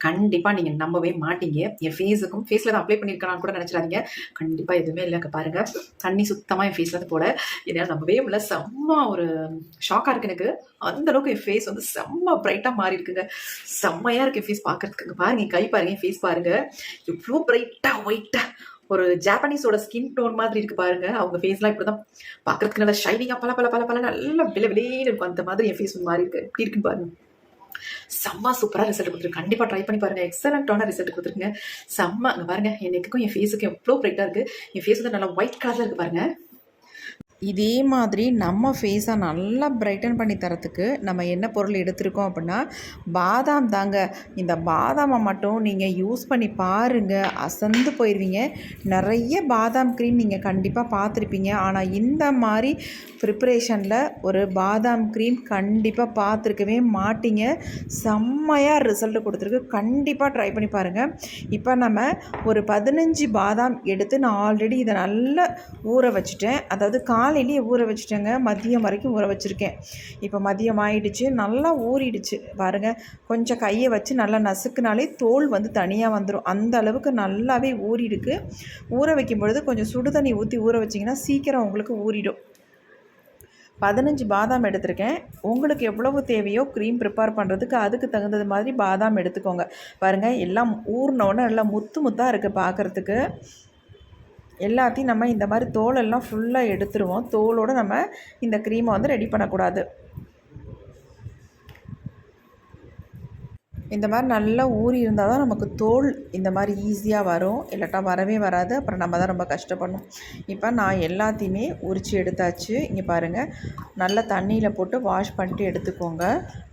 கண்டிப்பாக நீங்கள் நம்பவே மாட்டீங்க. என் ஃபேஸில் தான் அப்ளை பண்ணியிருக்கேனான்னு கூட நினச்சிடாதீங்க. கண்டிப்பாக எதுவுமே இல்லைங்க. பாருங்கள், தண்ணி சுத்தமாக என் ஃபேஸ்லேருந்து போட என்னால் நம்பவே முடியல. செம்ம ஒரு ஷாக்காக இருக்குது எனக்கு. அந்தளவுக்கு என் ஃபேஸ் வந்து செம்ம பிரைட்டாக மாறி இருக்குங்க. செம்மையாக இருக்குது என் ஃபேஸ் பார்க்குறதுக்கு. பாருங்கள், என் கை பாருங்கள், என் ஃபேஸ் பாருங்கள், இவ்வளோ பிரைட்டாக ஒயிட்டாக ஒரு ஜாப்பனீஸோட ஸ்கின் டோன் மாதிரி இருக்கு பாருங்க. அவங்க ஃபேஸ்லாம் இப்படி தான் பார்க்கறதுக்கு நல்லா ஷைனிங்காக பல பல பல பல நல்லா வெளியே இருக்கும். அந்த மாதிரி என் ஃபேஸ் மாறி இருக்கு. எப்படி இருக்குன்னு பாருங்க. செம்ம சூப்பராக ரிசல்ட் கொடுத்துருக்கு. கண்டிப்பாக ட்ரை பண்ணி பாருங்க. எக்ஸலண்ட்டான ரிசல்ட் கொடுத்துருக்குங்க. செம்ம அங்கே பாருங்க, என் நெக்குக்கும் என் ஃபேஸுக்கும் எவ்வளோ பிரைட்டாக இருக்குது. என் ஃபேஸ் வந்து நல்லா ஒயிட் கலரில் இருக்குது பாருங்க. இதே மாதிரி நம்ம ஃபேஸை நல்லா பிரைட்டன் பண்ணி தரத்துக்கு நம்ம என்ன பொருள் எடுத்திருக்கோம் அப்படின்னா பாதாம் தாங்க. இந்த பாதாமை மட்டும் நீங்கள் யூஸ் பண்ணி பாருங்கள், அசந்து போயிடுவீங்க. நிறைய பாதாம் க்ரீம் நீங்கள் கண்டிப்பாக பார்த்துருப்பீங்க. ஆனால் இந்த மாதிரி ப்ரிப்பரேஷனில் ஒரு பாதாம் க்ரீம் கண்டிப்பாக பார்த்துருக்கவே மாட்டீங்க. செம்மையாக ரிசல்ட் கொடுத்துருக்கு. கண்டிப்பாக ட்ரை பண்ணி பாருங்கள். இப்போ நம்ம ஒரு 15 பாதாம் எடுத்து நான் ஆல்ரெடி இதை நல்லா ஊற வச்சுட்டேன். அதாவது காலையிலேயே ஊற வச்சுட்டேங்க. மதியம் வரைக்கும் ஊற வச்சுருக்கேன். இப்போ மதியம் ஆயிடுச்சு, நல்லா ஊறிடுச்சு பாருங்கள். கொஞ்சம் கையை வச்சு நல்லா நசுக்குனாலே தோல் வந்து தனியாக வந்துடும். அந்த அளவுக்கு நல்லாவே ஊறிடுக்கு. ஊற வைக்கும் பொழுது கொஞ்சம் சுடு தண்ணி ஊற்றி ஊற வச்சிங்கன்னா சீக்கிரம் உங்களுக்கு ஊறிடும். 15 பாதாம் எடுத்திருக்கேன். உங்களுக்கு எவ்வளவு தேவையோ க்ரீம் ப்ரிப்பேர் பண்ணுறதுக்கு அதுக்கு தகுந்தது மாதிரி பாதாம் எடுத்துக்கோங்க. பாருங்கள், எல்லாம் ஊறினோடனே நல்லா முத்து முத்தாக இருக்குது பார்க்குறதுக்கு. எல்லாத்தையும் நம்ம இந்த மாதிரி தோலெல்லாம் ஃபுல்லாக எடுத்துருவோம். தோலோடு நம்ம இந்த க்ரீமை வந்து ரெடி பண்ணக்கூடாது. இந்த மாதிரி நல்லா ஊறி இருந்தால் தான் நமக்கு தோல் இந்த மாதிரி ஈஸியாக வரும். இல்லாட்டா வரவே வராது. அப்புறம் நம்ம தான் ரொம்ப கஷ்டப்படணும். இப்போ நான் எல்லாத்தையுமே உரித்து எடுத்தாச்சு. இங்கே பாருங்கள், நல்லா தண்ணியில் போட்டு வாஷ் பண்ணிட்டு எடுத்துக்கோங்க.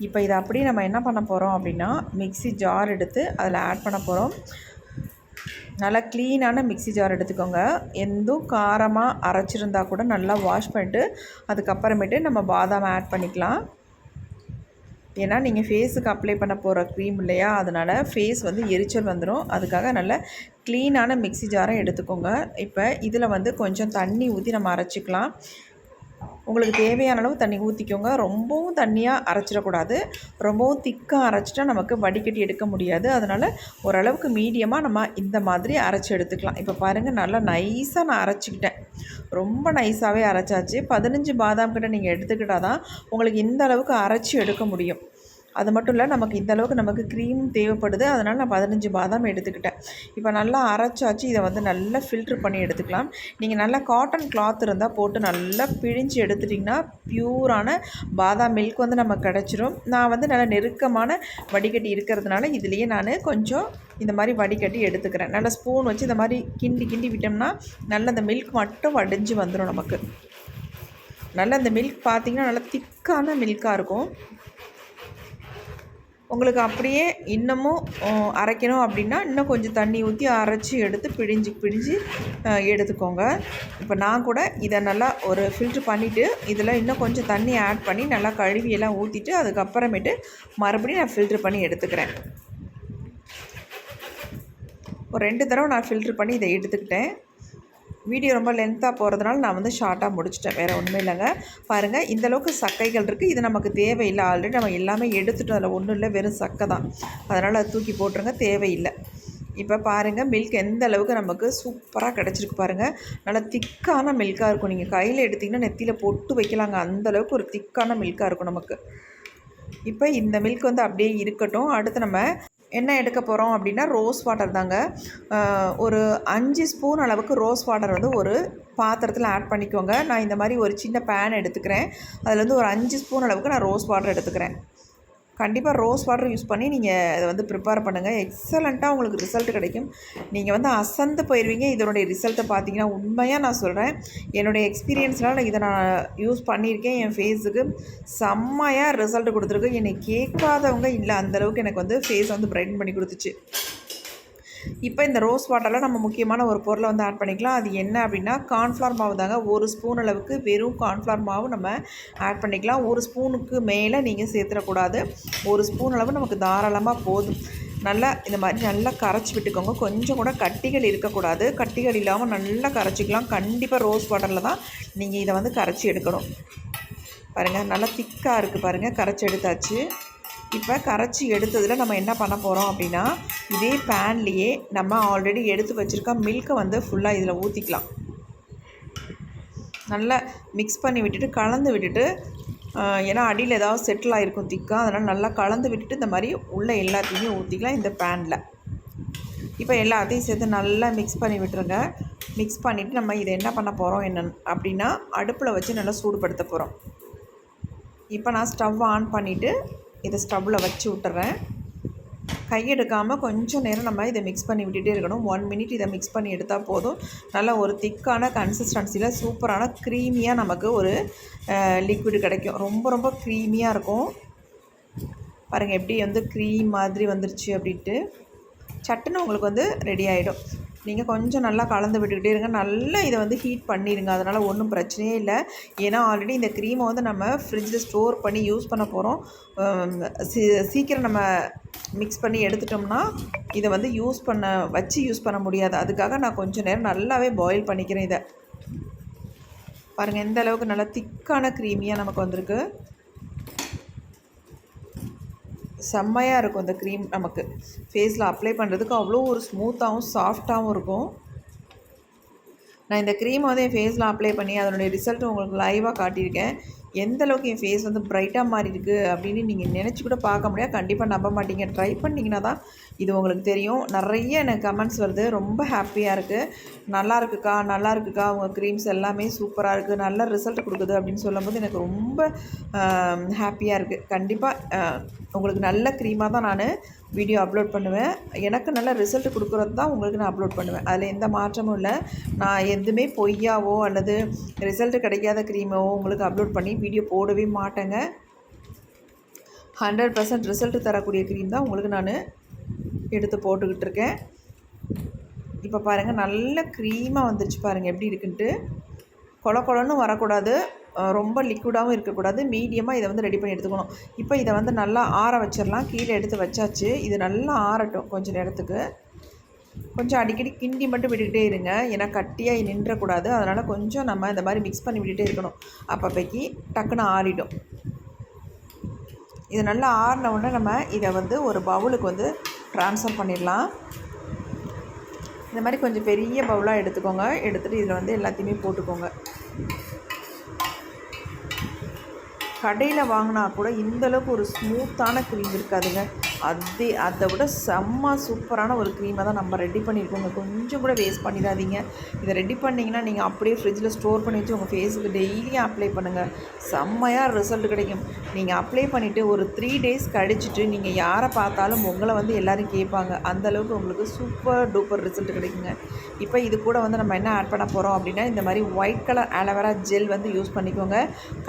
இப்போ இதை அப்படியே நம்ம என்ன பண்ண போகிறோம் அப்படின்னா மிக்ஸி ஜார் எடுத்து அதில் ஆட் பண்ண போகிறோம். நல்லா க்ளீனான மிக்ஸி ஜார் எடுத்துக்கோங்க. எதுவும் காரமாக அரைச்சிருந்தா கூட நல்லா வாஷ் பண்ணிட்டு அதுக்கப்புறமேட்டு நம்ம பாதாம் ஆட் பண்ணிக்கலாம். ஏன்னா நீங்கள் ஃபேஸுக்கு அப்ளை பண்ண போகிற க்ரீம் இல்லையா, அதனால் ஃபேஸ் வந்து எரிச்சல் வந்துடும். அதுக்காக நல்ல க்ளீனான மிக்ஸி ஜாரை எடுத்துக்கோங்க. இப்போ இதில் வந்து கொஞ்சம் தண்ணி ஊற்றி நம்ம அரைச்சிக்கலாம். உங்களுக்கு தேவையான அளவு தண்ணி ஊற்றிக்கோங்க. ரொம்பவும் தண்ணியாக அரைச்சிடக்கூடாது. ரொம்பவும் திக்காக அரைச்சிட்டா நமக்கு வடிகட்டி எடுக்க முடியாது. அதனால் ஓரளவுக்கு மீடியமாக நம்ம இந்த மாதிரி அரைச்சி எடுத்துக்கலாம். இப்போ பாருங்கள், நல்லா நைஸாக நான் அரைச்சிக்கிட்டேன். ரொம்ப நைஸாகவே அரைச்சாச்சு. 15 பாதாம் கிட்ட நீங்கள் எடுத்துக்கிட்டால் தான் உங்களுக்கு இந்த அளவுக்கு அரைச்சி எடுக்க முடியும். அது மட்டும் இல்லை, நமக்கு இந்த அளவுக்கு நமக்கு க்ரீம் தேவைப்படுது. அதனால் நான் 15 பாதாம் எடுத்துக்கிட்டேன். இப்போ நல்லா அரைச்சாச்சு. இதை வந்து நல்லா ஃபில்ட்ரு பண்ணி எடுத்துக்கலாம். நீங்கள் நல்லா காட்டன் கிளாத் இருந்தால் போட்டு நல்லா பிழிஞ்சு எடுத்துட்டிங்கன்னா பியூரான பாதாம் மில்க் வந்து நமக்கு கிடச்சிரும். நான் வந்து நல்லா நெருக்கமான வடிகட்டி இருக்கிறதுனால இதுலேயே நான் கொஞ்சம் இந்த மாதிரி வடிகட்டி எடுத்துக்கிறேன். நல்லா ஸ்பூன் வச்சு இந்த மாதிரி கிண்டி கிண்டி விட்டோம்னா நல்லா அந்த மில்க் மட்டும் வடிஞ்சு வந்துடும் நமக்கு. நல்லா அந்த மில்க் பார்த்திங்கன்னா நல்லா திக்கான மில்காக இருக்கும். உங்களுக்கு அப்படியே இன்னமும் அரைக்கணும் அப்படின்னா இன்னும் கொஞ்சம் தண்ணி ஊற்றி அரைச்சி எடுத்து பிழிஞ்சு எடுத்துக்கோங்க. இப்போ நான் கூட இதை நல்லா ஒரு ஃபில்ட்ரு பண்ணிவிட்டு இதில் இன்னும் கொஞ்சம் தண்ணி ஆட் பண்ணி நல்லா கழுவியெல்லாம் ஊற்றிட்டு அதுக்கப்புறமேட்டு மறுபடியும் நான் ஃபில்ட்ரு பண்ணி எடுத்துக்கிறேன். ஒரு 2 தடவை நான் ஃபில்ட்ரு பண்ணி இதை எடுத்துக்கிட்டேன். வீடியோ ரொம்ப லென்த்தாக போகிறதுனால நான் வந்து ஷார்ட்டாக முடிச்சிட்டேன். வேறு ஒன்றுமே இல்லைங்க. பாருங்கள், இந்தளவுக்கு சக்கைகள் இருக்குது. இது நமக்கு தேவையில்லை. ஆல்ரெடி நம்ம எல்லாமே எடுத்துட்டோம். அதில் ஒன்றும் இல்லை, வெறும் சக்கை தான். அதனால் அதை தூக்கி போட்டுருங்க, தேவையில்லை. இப்போ பாருங்கள், மில்க் எந்த அளவுக்கு நமக்கு சூப்பராக கிடச்சிருக்கு பாருங்கள். நல்லா திக்கான மில்காக இருக்கும். நீங்கள் கையில் எடுத்திங்கன்னா நெத்தியில் பொட்டு வைக்கலாங்க. அந்தளவுக்கு ஒரு திக்கான மில்காக இருக்கும் நமக்கு. இப்போ இந்த மில்க் வந்து அப்படியே இருக்கட்டும். அடுத்து நம்ம என்ன எடுக்க போகிறோம் அப்படின்னா ரோஸ் வாட்டர் தாங்க. ஒரு 5 ஸ்பூன் அளவுக்கு ரோஸ் வாட்டர் வந்து ஒரு பாத்திரத்தில் ஆட் பண்ணிக்கோங்க. நான் இந்த மாதிரி ஒரு சின்ன பேன் எடுத்துக்கிறேன். அதில் வந்து ஒரு 5 ஸ்பூன் அளவுக்கு நான் ரோஸ் வாட்டர் எடுத்துக்கிறேன். கண்டிப்பாக ரோஸ் வாட்டர் யூஸ் பண்ணி நீங்கள் அதை வந்து ப்ரிப்பேர் பண்ணுங்கள். எக்ஸலண்ட்டாக உங்களுக்கு ரிசல்ட் கிடைக்கும். நீங்கள் வந்து அசந்து போயிடுவீங்க. இதனுடைய ரிசல்ட்டை பார்த்தீங்கன்னா உண்மையாக நான் சொல்கிறேன், என்னுடைய எக்ஸ்பீரியன்ஸ்னால் இதை நான் யூஸ் பண்ணியிருக்கேன். என் ஃபேஸுக்கு செம்மையாக ரிசல்ட் கொடுத்துருக்கு. என்னை கேட்காதவங்க இல்லை, அந்தளவுக்கு எனக்கு வந்து ஃபேஸ் வந்து பிரைட்டன் பண்ணி கொடுத்துச்சு. இப்போ இந்த ரோஸ் வாட்டரில் நம்ம முக்கியமான ஒரு பொருளை வந்து ஆட் பண்ணிக்கலாம். அது என்ன அப்படின்னா கார்ன்ஃப்ளவர் மாவு தாங்க. 1 ஸ்பூன் அளவுக்கு வெறும் கார்ன்ஃப்ளவர் மாவு நம்ம ஆட் பண்ணிக்கலாம். 1 ஸ்பூனுக்கு மேலே நீங்கள் சேர்த்துடக்கூடாது. 1 ஸ்பூன் அளவு நமக்கு தாராளமாக போதும். நல்லா இந்த மாதிரி நல்லா கரைச்சி விட்டுக்கோங்க. கொஞ்சம் கூட கட்டிகள் இருக்கக்கூடாது. கட்டிகள் இல்லாமல் நல்லா கரைச்சிக்கலாம். கண்டிப்பாக ரோஸ் வாட்டரில் தான் நீங்கள் இதை வந்து கரைச்சி எடுக்கணும். பாருங்கள், நல்லா திக்காக இருக்குது பாருங்கள். கரைச்சி எடுத்தாச்சு. இப்போ கரைச்சி எடுத்ததில் நம்ம என்ன பண்ண போகிறோம் அப்படின்னா, இதே பேன்லேயே நம்ம ஆல்ரெடி எடுத்து வச்சுருக்க மில்கை வந்து ஃபுல்லாக இதில் ஊற்றிக்கலாம். நல்லா மிக்ஸ் பண்ணி விட்டுட்டு கலந்து விட்டுட்டு, ஏன்னா அடியில் ஏதாவது செட்டில் ஆகிருக்கும் திக்காக, அதனால் நல்லா கலந்து விட்டுட்டு இந்த மாதிரி உள்ளே எல்லாத்தையுமே ஊற்றிக்கலாம் இந்த பேனில். இப்போ எல்லாத்தையும் சேர்த்து நல்லா மிக்ஸ் பண்ணி விட்டுருங்க. மிக்ஸ் பண்ணிவிட்டு நம்ம இதை என்ன பண்ண போகிறோம் அப்படின்னா, அடுப்பில் வச்சு நல்லா சூடுபடுத்த போகிறோம். இப்போ நான் ஸ்டவ் ஆன் பண்ணிவிட்டு இதை ஸ்டவ்வில் வச்சு விட்டுறேன். கையெடுக்காமல் கொஞ்சம் நேரம் நம்ம இதை மிக்ஸ் பண்ணி விட்டுகிட்டே இருக்கணும். 1 மினிட் இதை மிக்ஸ் பண்ணி எடுத்தால் போதும். நல்லா ஒரு திக்கான கன்சிஸ்டன்சியில் சூப்பரான க்ரீமியாக நமக்கு ஒரு லிக்விட் கிடைக்கும். ரொம்ப ரொம்ப க்ரீமியாக இருக்கும். பாருங்கள் எப்படி வந்து க்ரீம் மாதிரி வந்துருச்சு அப்படின்ட்டு. சட்டுன்னு உங்களுக்கு வந்து ரெடி ஆகிடும். நீங்கள் கொஞ்சம் நல்லா கலந்து விட்டுக்கிட்டே இருங்க. நல்லா இதை வந்து ஹீட் பண்ணிடுங்க. அதனால் ஒன்றும் பிரச்சனையே இல்லை. ஏன்னா ஆல்ரெடி இந்த க்ரீமை வந்து நம்ம ஃப்ரிட்ஜில் ஸ்டோர் பண்ணி யூஸ் பண்ண போகிறோம். சீக்கிரம் நம்ம மிக்ஸ் பண்ணி எடுத்துட்டோம்னா இதை வந்து யூஸ் பண்ண முடியாது. அதுக்காக நான் கொஞ்சம் நேரம் நல்லாவே பாயில் பண்ணிக்கிறேன் இதை. பாருங்கள் எந்த அளவுக்கு நல்லா திக்கான க்ரீமியாக நமக்கு வந்திருக்கு. செம்மையாக இருக்கும் இந்த க்ரீம். நமக்கு ஃபேஸில் அப்ளை பண்ணுறதுக்கு அவ்வளோ ஒரு ஸ்மூத்தாகவும் சாஃப்டாகவும் இருக்கும். நான் இந்த க்ரீமை வந்து என் ஃபேஸில் அப்ளை பண்ணி அதனுடைய ரிசல்ட்டு உங்களுக்கு லைவாக காட்டியிருக்கேன். எந்த அளவுக்கு என் ஃபேஸ் வந்து ப்ரைட்டாக மாறி இருக்குது அப்படின்னு நீங்கள் நினச்சி கூட பார்க்க முடியாது. கண்டிப்பாக நம்ப மாட்டீங்க. ட்ரை பண்ணிங்கன்னா தான் இது உங்களுக்கு தெரியும். நிறைய எனக்கு கமெண்ட்ஸ் வருது. ரொம்ப ஹாப்பியாக இருக்குது. நல்லா இருக்குக்கா உங்கள் க்ரீம்ஸ் எல்லாமே சூப்பராக இருக்குது, நல்ல ரிசல்ட் கொடுக்குது அப்படின்னு சொல்லும்போது எனக்கு ரொம்ப ஹாப்பியாக இருக்குது. கண்டிப்பாக உங்களுக்கு நல்ல க்ரீமாக தான் நான் வீடியோ அப்லோட் பண்ணுவேன். எனக்கு நல்ல ரிசல்ட் கொடுக்குறது தான் உங்களுக்கு நான் அப்லோட் பண்ணுவேன். அதில் எந்த மாற்றமும் இல்லை. நான் எதுவுமே பொய்யாவோ அல்லது ரிசல்ட்டு கிடைக்காத க்ரீமாவோ உங்களுக்கு அப்லோட் பண்ணி வீடியோ போடவே மாட்டேங்க. 100% ரிசல்ட்டு தரக்கூடிய க்ரீம் தான் உங்களுக்கு நான் எடுத்து போட்டுக்கிட்டு இருக்கேன். இப்போ பாருங்கள் நல்ல க்ரீமாக வந்துருச்சு. பாருங்கள் எப்படி இருக்குன்ட்டு. கொலன்னு வரக்கூடாது, ரொம்ப லிக்விடாகவும் இருக்கக்கூடாது. மீடியமாக இதை வந்து ரெடி பண்ணி எடுத்துக்கணும். இப்போ இதை வந்து நல்லா ஆற வச்சிடலாம். கீழே எடுத்து வச்சாச்சு. இது நல்லா ஆறட்டும் கொஞ்சம் நேரத்துக்கு. கொஞ்சம் அடிக்கடி கிண்டி மட்டும் விட்டுக்கிட்டே இருங்க. ஏன்னா கட்டியாக நின்றக்கூடாது. அதனால் கொஞ்சம் நம்ம இந்த மாதிரி மிக்ஸ் பண்ணி விட்டுகிட்டே இருக்கணும். அப்பப்போக்கி டக்குன்னு ஆறிடும். இது நல்லா ஆறின உடனே நம்ம இதை வந்து ஒரு பவுலுக்கு வந்து ட்ரான்ஸ்ஃபர் பண்ணிடலாம். இந்த மாதிரி கொஞ்சம் பெரிய பவுலாக எடுத்துக்கோங்க. எடுத்துகிட்டு இதில் வந்து எல்லாத்தையுமே போட்டுக்கோங்க. கடையில் வாங்கினா கூட இந்தளவுக்கு ஒரு ஸ்மூத்தான க்ரீம் இருக்காதுங்க. அதை விட செம்ம சூப்பரான ஒரு க்ரீமை தான் நம்ம ரெடி பண்ணியிருக்கோங்க. கொஞ்சம் கூட வேஸ்ட் பண்ணிடாதீங்க. இதை ரெடி பண்ணிங்கன்னா நீங்கள் அப்படியே ஃப்ரிட்ஜில் ஸ்டோர் பண்ணி வச்சு உங்கள் ஃபேஸுக்கு டெய்லியும் அப்ளை பண்ணுங்கள். செம்மையாக ரிசல்ட் கிடைக்கும். நீங்கள் அப்ளை பண்ணிவிட்டு ஒரு 3 டேஸ் கழிச்சிட்டு நீங்கள் யாரை பார்த்தாலும் உங்களை வந்து எல்லோரும் கேட்பாங்க. அந்தளவுக்கு உங்களுக்கு சூப்பர் டூப்பர் ரிசல்ட் கிடைக்குங்க. இப்போ இது கூட வந்து நம்ம என்ன ஆட் பண்ண போகிறோம் அப்படின்னா, இந்த மாதிரி ஒயிட் கலர் ஆலோவேரா ஜெல் வந்து யூஸ் பண்ணிக்கோங்க.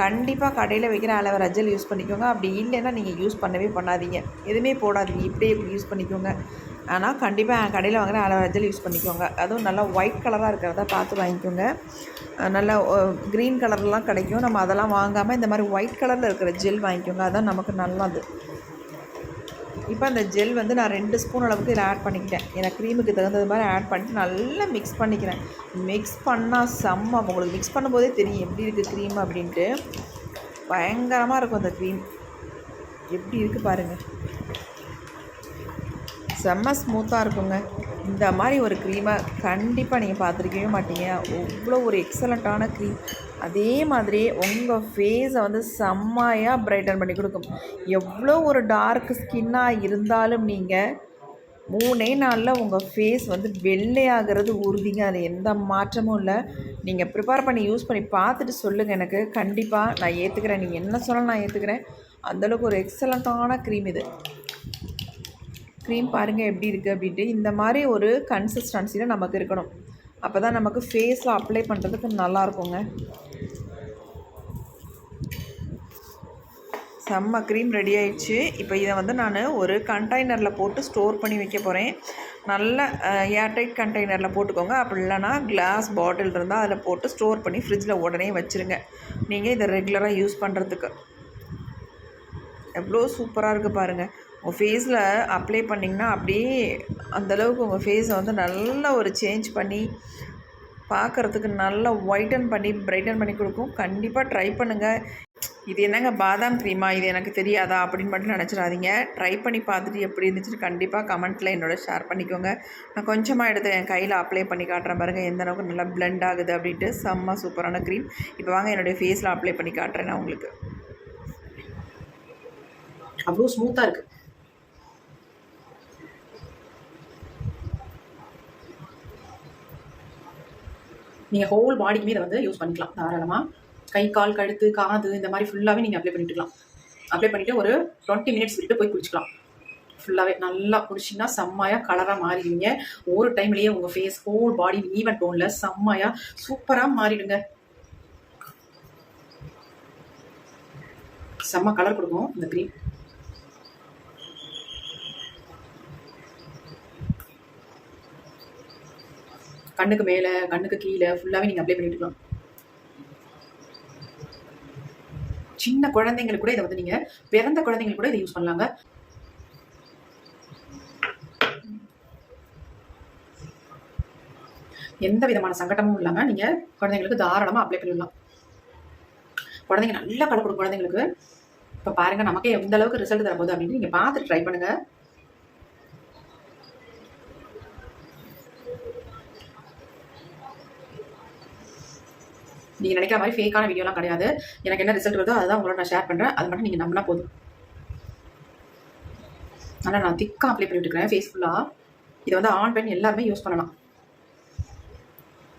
கண்டிப்பாக கடையில் வைக்கிற ஆலோவேரா ஜெல் யூஸ் பண்ணிக்கோங்க. அப்படி இல்லைன்னா நீங்கள் யூஸ் பண்ணவே பண்ணாதீங்க. எதுவுமே போடாதீங்க. இப்படியே யூஸ் பண்ணிக்கோங்க. ஆனால் கண்டிப்பாக கடையில் வாங்குகிற ஆலோவேரா ஜெல் யூஸ் பண்ணிக்கோங்க. அதுவும் நல்லா ஒயிட் கலராக இருக்கிறதா பார்த்து வாங்கிக்கோங்க. நல்லா க்ரீன் கலர்லாம் கிடைக்கும். நம்ம அதெல்லாம் வாங்காமல் இந்த மாதிரி ஒயிட் கலரில் இருக்கிற ஜெல் வாங்கிக்கோங்க. அதுதான் நமக்கு நல்லது. இப்போ அந்த ஜெல் வந்து நான் 2 ஸ்பூன் அளவுக்கு இதில் ஆட் பண்ணிக்கிட்டேன். எனக்கு க்ரீமுக்கு தகுந்தது மாதிரி ஆட் பண்ணிட்டு நல்லா மிக்ஸ் பண்ணிக்கிறேன். மிக்ஸ் பண்ணால் செம்ம. உங்களுக்கு மிக்ஸ் பண்ணும்போதே தெரியும் எப்படி இருக்குது க்ரீம் அப்படின்ட்டு. பயங்கரமாக இருக்கும் அந்த க்ரீம். எப்படி இருக்குது பாருங்கள். செம்ம ஸ்மூத்தாக இருக்குங்க. இந்த மாதிரி ஒரு க்ரீமை கண்டிப்பாக நீங்கள் பார்த்துருக்கவே மாட்டீங்க. அவ்வளோ ஒரு எக்ஸலண்ட்டான க்ரீம். அதே மாதிரி உங்கள் ஃபேஸை வந்து செம்மையாக பிரைட்டன் பண்ணி கொடுக்கும். எவ்வளோ ஒரு டார்க் ஸ்கின்னாக இருந்தாலும் நீங்கள் 3 நாளில் உங்கள் ஃபேஸ் வந்து வெள்ளையாகிறது உறுதிங்க. அது எந்த மாற்றமும் இல்லை. நீங்கள் ப்ரிப்பேர் பண்ணி யூஸ் பண்ணி பார்த்துட்டு சொல்லுங்கள் எனக்கு. கண்டிப்பாக நான் ஏற்றுக்கிறேன். நீங்கள் என்ன சொன்னாலும் நான் ஏற்றுக்கிறேன். அந்தளவுக்கு ஒரு எக்ஸலண்ட்டான க்ரீம் இது. க்ரீம் பாருங்கள் எப்படி இருக்குது அப்படின்ட்டு. இந்த மாதிரி ஒரு கன்சிஸ்டன்சியில் நமக்கு இருக்கணும். அப்போ தான் நமக்கு ஃபேஸில் அப்ளை பண்ணுறதுக்கு நல்லாயிருக்குங்க. செம்ம க்ரீம் ரெடி ஆயிடுச்சு. இப்போ இதை வந்து நான் ஒரு கண்டெய்னரில் போட்டு ஸ்டோர் பண்ணி வைக்க போகிறேன். நல்ல ஏர்டைட் கண்டெய்னரில் போட்டுக்கோங்க. அப்படி இல்லைனா கிளாஸ் பாட்டில் இருந்தால் அதில் போட்டு ஸ்டோர் பண்ணி ஃப்ரிட்ஜில் உடனே வச்சுருங்க. நீங்கள் இதை ரெகுலராக யூஸ் பண்ணுறதுக்கு. எவ்வளோ சூப்பராக இருக்குது பாருங்கள். உங்கள் ஃபேஸில் அப்ளை பண்ணிங்கன்னா அப்படியே அந்தளவுக்கு உங்கள் ஃபேஸை வந்து நல்ல ஒரு சேஞ்ச் பண்ணி பார்க்குறதுக்கு நல்லா ஒயிட்டன் பண்ணி பிரைட்டன் பண்ணி கொடுக்கும். கண்டிப்பாக ட்ரை பண்ணுங்கள். இது என்னங்க பாதாம் க்ரீமா, இது எனக்கு தெரியாதா அப்படின்னு மட்டும் நினச்சிடாதீங்க. ட்ரை பண்ணி பார்த்துட்டு எப்படி இருந்துச்சுன்னு கண்டிப்பாக கமெண்ட்டில் என்னோட ஷேர் பண்ணிக்கோங்க. நான் கொஞ்சமாக எடுத்து என் கையில் அப்ளை பண்ணி காட்டுறேன் பாருங்கள், எந்த அளவுக்கு நல்லா பிளெண்ட் ஆகுது அப்படின்ட்டு. செம்ம சூப்பரான க்ரீம். இப்போ வாங்க என்னுடைய ஃபேஸில் அப்ளை பண்ணி காட்டுறேன் நான் உங்களுக்கு. அவ்வளோ ஸ்மூத்தாக இருக்குது. நீங்கள் ஹோல் பாடிக்குமே இதை வந்து யூஸ் பண்ணிக்கலாம் தாராளமாக. கை கால் கழுத்து காது இந்த மாதிரி ஃபுல்லாகவே நீங்கள் அப்ளை பண்ணிட்டுக்கலாம். அப்ளை பண்ணிவிட்டு ஒரு 20 மினிட்ஸ் விட்டு போய் குளிச்சுக்கலாம். ஃபுல்லாகவே நல்லா குளிச்சிங்கன்னா செம்மையாக கலராக மாறிடுவீங்க. ஒரு டைம்லேயே உங்கள் ஃபேஸ் ஹோல் பாடி ஈவன் டோனில் செம்மையாக சூப்பராக மாறிடுங்க. செம்ம கலர் கொடுக்கும் இந்த க்ரீம். கண்ணுக்கு மேலே கண்ணுக்கு கீழே ஃபுல்லாகவே நீங்கள் அப்ளை பண்ணிட்டுக்கலாம். சின்ன குழந்தைங்களுக்கு கூட இதை வந்து நீங்கள் பிறந்த குழந்தைங்களுக்கு கூட இதை யூஸ் பண்ணலாங்க. எந்த விதமான சங்கடமும் இல்லாமல் நீங்கள் குழந்தைங்களுக்கு தாராளமாக அப்ளை பண்ணிடலாம். குழந்தைங்க நல்லா கலர் கொடுக்கும் குழந்தைங்களுக்கு. இப்போ பாருங்கள் நமக்கே எந்த அளவுக்கு ரிசல்ட் தரப்போகுது அப்படின்னு நீங்கள் பார்த்துட்டு ட்ரை பண்ணுங்கள். நீங்கள் நினைக்கிற மாதிரி ஃபேக்கான வீடியோலாம் கிடையாது. எனக்கு என்ன ரிசல்ட் வருதோ அதுதான் உங்களோட நான் ஷேர் பண்ணுறேன். அது மட்டும் நீங்கள் நம்பினா போதும். ஆனால் நான் திக்காக அப்ளை பண்ணிட்டு இருக்கிறேன் ஃபேஸ் ஃபுல்லாக. இதை வந்து ஆண் பெண் எல்லாருமே யூஸ் பண்ணலாம்.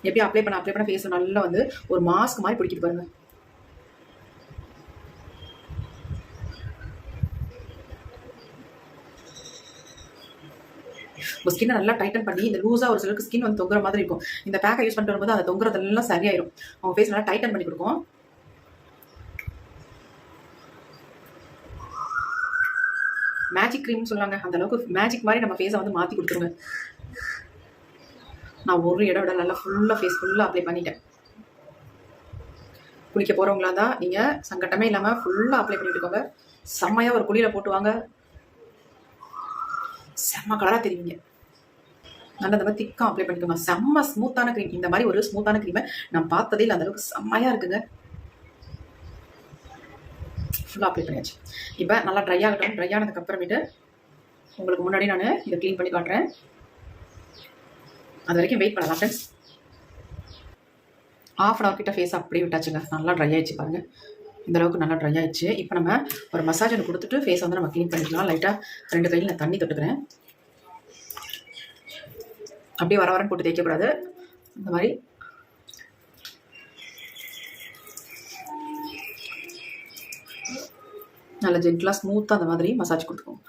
எப்படி அப்ளை பண்ண ஃபேஸ் நல்லா வந்து ஒரு மாஸ்க் மாதிரி பிடிக்கிட்டு பாருங்க. உங்கள் ஸ்கின்னை நல்லா டைட்டன் பண்ணி இந்த லூஸாக ஒரு சிலருக்கு ஸ்கின் வந்து தொங்குற மாதிரி இருக்கும். இந்த பேக்கை யூஸ் பண்ணிட்டு வரும்போது அந்த தொங்குறதெல்லாம் சரியாயிடும். அவங்க ஃபேஸ் நல்லா டைட்டன் பண்ணி கொடுக்கும். மேஜிக் க்ரீம்னு சொல்லுவாங்க, அந்த அளவுக்கு மேஜிக் மாதிரி நம்ம ஃபேஸை வந்து மாற்றி கொடுத்துருங்க. நான் ஒரு இடம் விட நல்லா ஃபுல்லாக ஃபேஸ் ஃபுல்லாக அப்ளை பண்ணிட்டேன். குளிக்க போகிறவங்களா தான் நீங்கள் சங்கட்டமே இல்லாமல் ஃபுல்லாக அப்ளை பண்ணிட்டுக்கோங்க. செம்மையாக ஒரு குளியில் போட்டு வாங்க, செம்ம கலராக தெரிவிங்க. நல்லா இந்த மாதிரி திக்காக அப்ளை பண்ணிக்கோங்க. செம்ம ஸ்மூத்தான க்ரீம். இந்த மாதிரி ஒரு ஸ்மூத்தான க்ரீமை நான் பார்த்ததே இல்லை. அந்தளவுக்கு செம்மையாக இருக்குங்க. ஃபுல்லாக அப்ளை பண்ணியாச்சு. இப்போ நல்லா ட்ரை ஆகட்டும். ட்ரை ஆனதுக்கு அப்புறமேட்டு உங்களுக்கு முன்னாடி நான் இதை க்ளீன் பண்ணி காட்டுறேன். அது வரைக்கும் வெயிட் பண்ணலாம் ஃப்ரெண்ட்ஸ். ½ hour கிட்ட ஃபேஸ் அப்படியே விட்டாச்சுங்க. நல்லா ட்ரை ஆயிடுச்சு பாருங்கள். இந்த அளவுக்கு நல்லா ட்ரை ஆயிடுச்சு. இப்போ நம்ம ஒரு மசாஜ் ஒன்று கொடுத்துட்டு ஃபேஸை வந்து நம்ம க்ளீன் பண்ணிக்கலாம். லைட்டாக 2 கையில் நான் தண்ணி தொட்டுக்கிறேன். அப்படியே வரன்னு போட்டு தேய்க்கக்கூடாது. இந்த மாதிரி நல்லா ஜென்டலாக ஸ்மூத்தாக அந்த மாதிரி மசாஜ் கொடுத்துக்கோங்க.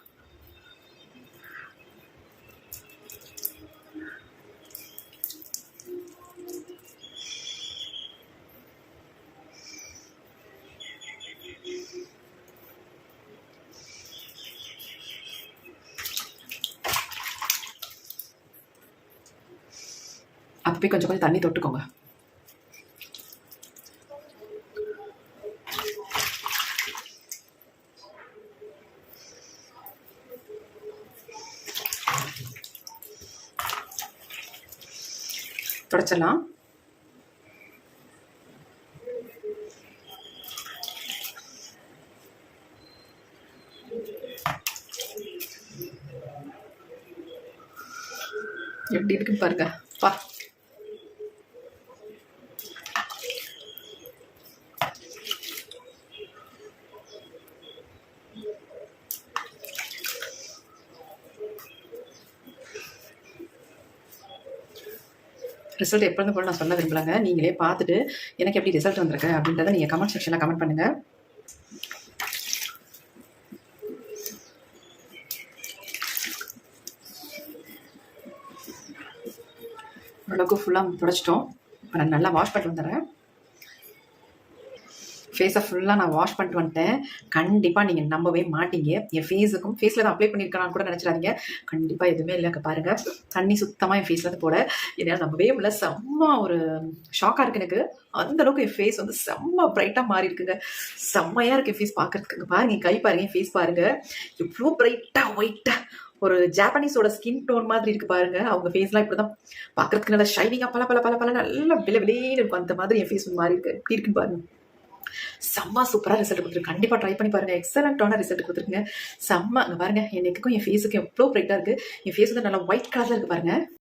அப்போ கொஞ்சம் கொஞ்சம் தண்ணி தொட்டுக்கோங்க. தொடச்சிடலாம். எப்படி இருக்குன்னு பாருங்க. பா ரிசல்ட் எப்போது போல நான் சொல்ல விரும்பலங்க. நீங்களே பார்த்துட்டு எனக்கு எப்படி ரிசல்ட் வந்திருக்கு அப்படின்றத நீங்கள் கமெண்ட் செக்ஷனில் கமெண்ட் பண்ணுங்கள். ஓரளவுக்கு ஃபுல்லாக துடைச்சிட்டோம். இப்போ நான் நல்லா வாஷ் பண்ணிட்டு வந்துடுறேன். ஃபேஸை ஃபுல்லாக நான் வாஷ் பண்ணிட்டு வந்துட்டேன். கண்டிப்பாக நீங்கள் நம்பவே மாட்டீங்க. என் ஃபேஸுக்கும் ஃபேஸில் தான் அப்ளை பண்ணியிருக்கான்னு கூட நினச்சிடாதீங்க. கண்டிப்பாக எதுவுமே இல்லைங்க. பாருங்கள், தண்ணி சுத்தமாக என் ஃபேஸில் போட என்னால் நம்பவே இல்லை. செம்ம ஒரு ஷாக்காக இருக்குது எனக்கு. அந்தளவுக்கு என் ஃபேஸ் வந்து செம்ம ப்ரைட்டாக மாறி இருக்குங்க. செம்மையாக இருக்குது என் ஃபேஸ் பார்க்குறதுக்கு. பாருங்கள், என் கை பாருங்கள், என் ஃபேஸ் பாருங்கள், எவ்வளோ ப்ரைட்டாக ஒயிட்டாக ஒரு ஜாப்பனீஸோட ஸ்கின் டோன் மாதிரி இருக்குது பாருங்க. அவங்க ஃபேஸ்லாம் இப்படி தான் பார்க்குறதுக்கு நல்லா ஷைனிங்காக பல பல பல பல நல்லா விலையில இருக்கும். அந்த மாதிரி என் ஃபேஸ் மாறி இருக்கு. எப்படி இருக்குன்னு பாருங்க. செம்ம சூப்பராக ரிசல்ட் கொடுத்துருக்கு. கண்டிப்பாக ட்ரை பண்ணி பாருங்கள். எக்ஸலண்ட்டான ரிசல்ட் கொடுத்துருக்குங்க. செம்ம. அங்கே பாருங்கள், என் நெக்குக்கும் என் ஃபேஸுக்கும் எவ்வளோ பிரைட்டாக இருக்குது. என் ஃபேஸ் வந்து நல்லா ஒயிட் கலரில் இருக்குது பாருங்கள்.